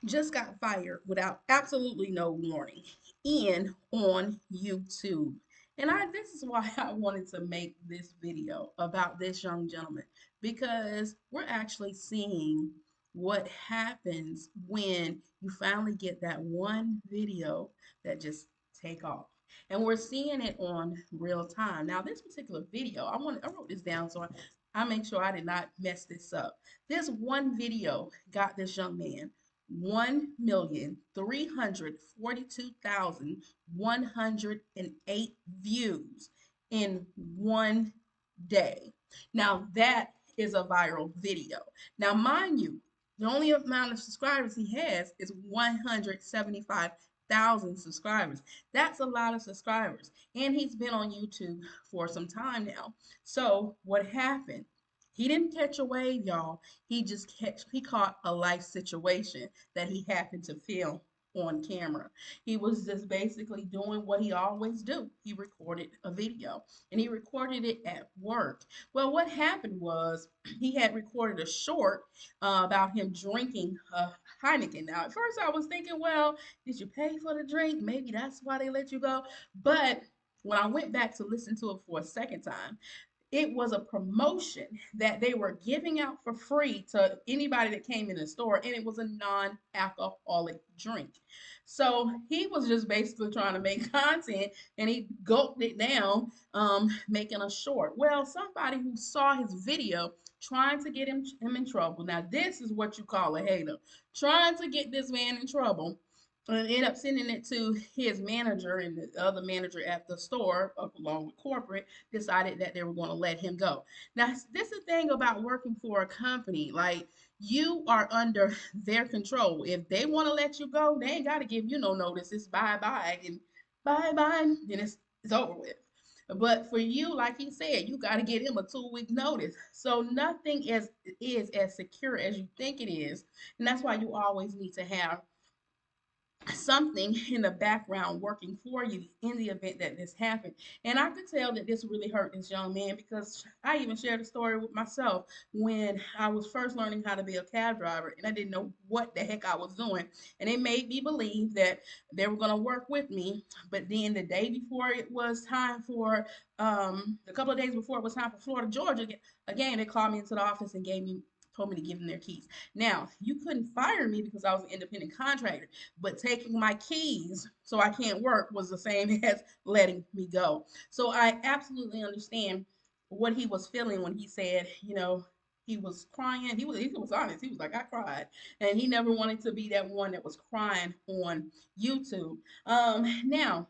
just got fired without absolutely no warning and on YouTube. And this is why I wanted to make this video about this young gentleman, because we're actually seeing what happens when you finally get that one video that just take off. And we're seeing it on real time. Now, this particular video, I wrote this down so I make sure I did not mess this up. This one video got this young man 1,342,108 views in one day. Now that is a viral video. Now, mind you, the only amount of subscribers he has is 175,000 subscribers. That's a lot of subscribers. And he's been on YouTube for some time now. So, what happened? He didn't catch a wave, y'all. He caught a life situation that he happened to film on camera. He was just basically doing what he always do. He recorded a video and he recorded it at work. Well, what happened was he had recorded a short about him drinking Heineken. Now, at first I was thinking, well, did you pay for the drink? Maybe that's why they let you go. But when I went back to listen to it for a second time, it was a promotion that they were giving out for free to anybody that came in the store, and it was a non-alcoholic drink. So he was just basically trying to make content, and he gulped it down, making a short. Well, somebody who saw his video trying to get him in trouble. Now, this is what you call a hater, trying to get this man in trouble, and ended up sending it to his manager, and the other manager at the store, along with corporate, decided that they were going to let him go. Now, this is the thing about working for a company. Like, you are under their control. If they want to let you go, they ain't got to give you no notice. It's bye bye and bye bye, and it's over with. But for you, like he said, you got to get him a 2 week notice. So nothing is as secure as you think it is. And that's why you always need to have something in the background working for you in the event that this happened. And I could tell that this really hurt this young man, because I even shared a story with myself when I was first learning how to be a cab driver and I didn't know what the heck I was doing. And it made me believe that they were going to work with me. But then the day before it was time for, a couple of days before it was time for Florida, Georgia, again, they called me into the office and told me to give them their keys. Now, you couldn't fire me because I was an independent contractor, but taking my keys so I can't work was the same as letting me go. So I absolutely understand what he was feeling when he said, he was crying. He was honest. He was like, I cried. And he never wanted to be that one that was crying on YouTube. Now,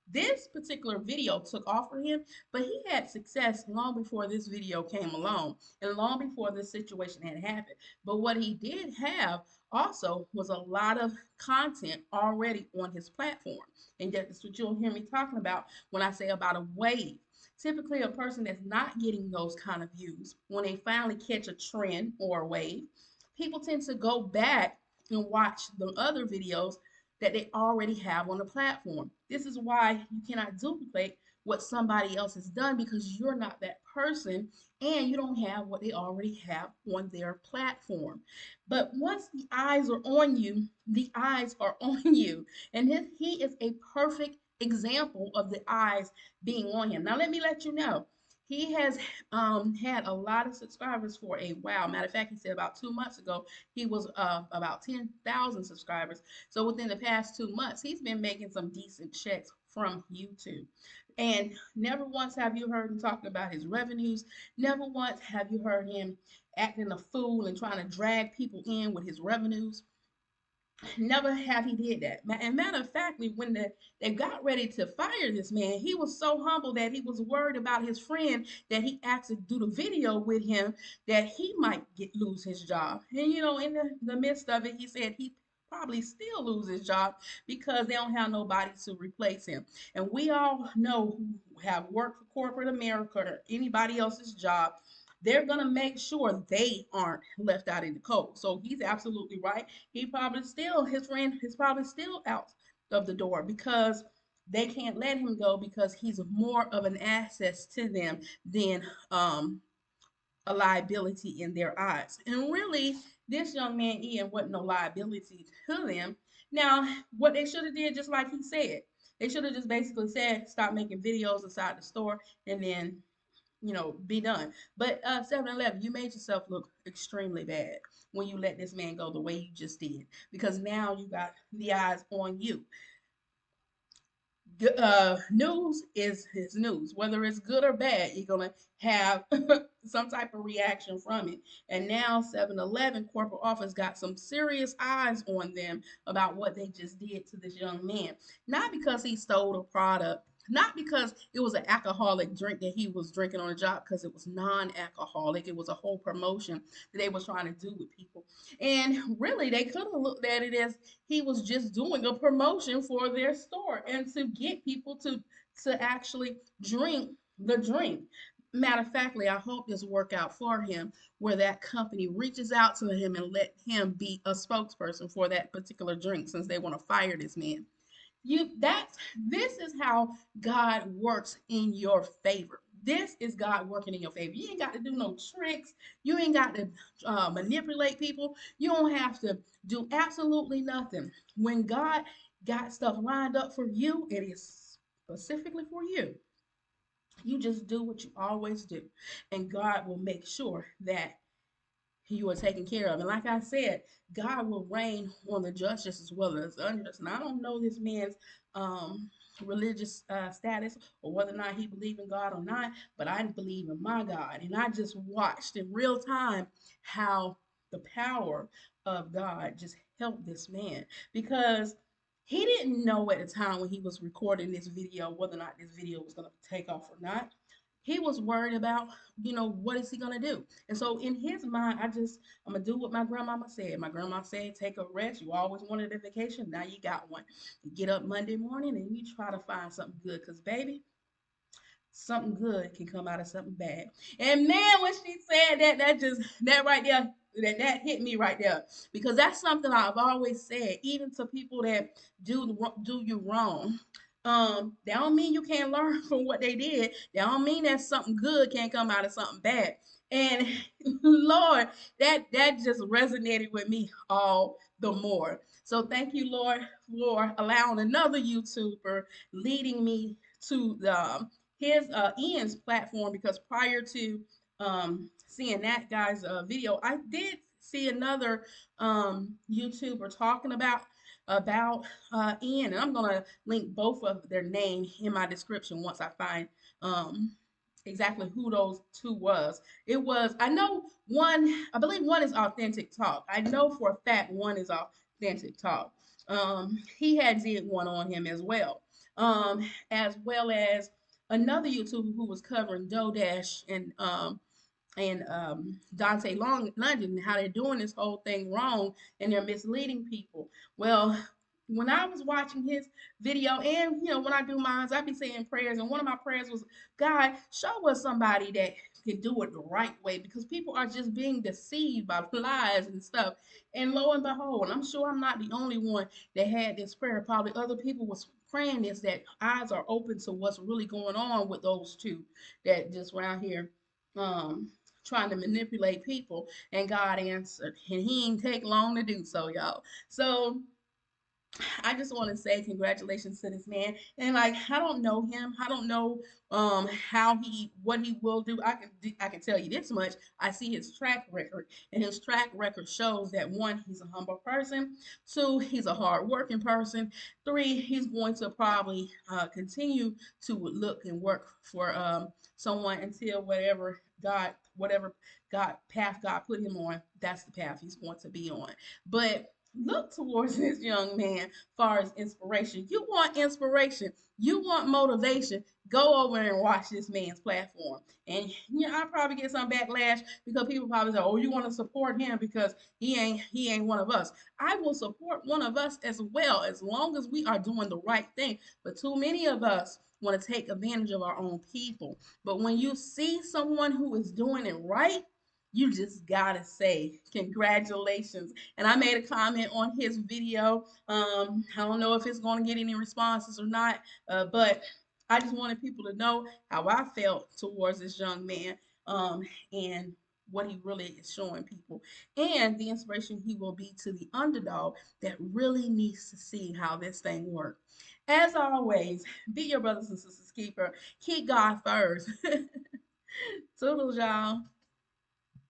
this particular video took off for him, but he had success long before this video came along and long before this situation had happened. But what he did have also was a lot of content already on his platform. And that's what you'll hear me talking about when I say about a wave. Typically, a person that's not getting those kind of views, when they finally catch a trend or a wave, people tend to go back and watch the other videos that they already have on the platform. This is why you cannot duplicate what somebody else has done, because you're not that person and you don't have what they already have on their platform. But once the eyes are on you, the eyes are on you. And he is a perfect example of the eyes being on him. Now, let me let you know. He has had a lot of subscribers for a while. Matter of fact, he said about 2 months ago he was about 10,000 subscribers. So within the past 2 months, he's been making some decent checks from YouTube. And never once have you heard him talking about his revenues. Never once have you heard him acting a fool and trying to drag people in with his revenues. Never have he did that. And matter of factly, when they got ready to fire this man, he was so humble that he was worried about his friend that he asked to do the video with him, that he might lose his job. And in the midst of it, he said he probably still lose his job because they don't have nobody to replace him. And we all know who have worked for corporate America or anybody else's job, they're going to make sure they aren't left out in the cold. So he's absolutely right. His friend is probably still out of the door because they can't let him go, because he's more of an asset to them than a liability in their eyes. And really, this young man Ian wasn't no liability to them. Now, what they should have did, just like he said, they should have just basically said, stop making videos inside the store, and then be done. But 7-Eleven, you made yourself look extremely bad when you let this man go the way you just did, because now you got the eyes on you. News is news. Whether it's good or bad, you're gonna have some type of reaction from it. And now 7-Eleven corporate office got some serious eyes on them about what they just did to this young man. Not because he stole a product, not because it was an alcoholic drink that he was drinking on the job, because it was non-alcoholic. It was a whole promotion that they was trying to do with people. And really, they could have looked at it as he was just doing a promotion for their store and to get people to actually drink the drink. Matter of factly, I hope this work out for him, where that company reaches out to him and let him be a spokesperson for that particular drink, since they want to fire this man. This is how God works in your favor. This is God working in your favor. You ain't got to do no tricks. You ain't got to manipulate people. You don't have to do absolutely nothing. When God got stuff lined up for you, it is specifically for you. You just do what you always do, and God will make sure that you are taken care of. And like I said, God will reign on the justice as well as unjust. And I don't know this man's religious status, or whether or not he believed in God or not, but I believe in my God. And I just watched in real time how the power of God just helped this man, because he didn't know at the time when he was recording this video whether or not this video was going to take off or not. He was worried about, what is he going to do? And so in his mind, I'm going to do what my grandmama said. My grandma said, take a rest. You always wanted a vacation. Now you got one. You get up Monday morning and you try to find something good, because, baby, something good can come out of something bad. And man, when she said that, that right there, that hit me right there, because that's something I've always said, even to people that do you wrong. That don't mean you can't learn from what they did. That don't mean that something good can't come out of something bad. And Lord, that just resonated with me all the more. So thank you, Lord, for allowing another YouTuber leading me to the his Ian's platform, because prior to seeing that guy's video, I did see another YouTuber talking about Ian, and I'm gonna link both of their name in my description once I find exactly who those two was. It was, I know one, I believe one is Authentic Talk. I know for a fact one is Authentic Talk. He had did one on him as well as another YouTuber who was covering DoDash and Dante London, how they're doing this whole thing wrong and they're misleading people. Well, when I was watching his video, and when I do mine, I be saying prayers, and one of my prayers was, God, show us somebody that can do it the right way, because people are just being deceived by lies and stuff. And lo and behold, I'm sure I'm not the only one that had this prayer. Probably other people was praying this, that eyes are open to what's really going on with those two that just around here um trying to manipulate people, and God answered, and he didn't take long to do so, y'all. So I just want to say congratulations to this man. And like, I don't know him. I don't know how he what he will do. I can tell you this much. I see his track record, and his track record shows that, one, he's a humble person. Two, he's a hard-working person. Three, he's going to probably continue to look and work for someone until whatever God path God put him on, that's the path he's going to be on. But look towards this young man far as inspiration. You want inspiration, you want motivation, go over and watch this man's platform. And I'll probably get some backlash, because people probably say, oh, you want to support him because he ain't one of us. I will support one of us as well, as long as we are doing the right thing. But too many of us want to take advantage of our own people. But when you see someone who is doing it right, you just gotta say congratulations. And I made a comment on his video. I don't know if it's going to get any responses or not, but I just wanted people to know how I felt towards this young man. And what he really is showing people, and the inspiration he will be to the underdog that really needs to see how this thing works. As always, be your brothers and sisters keeper. Keep God first. Toodles, y'all.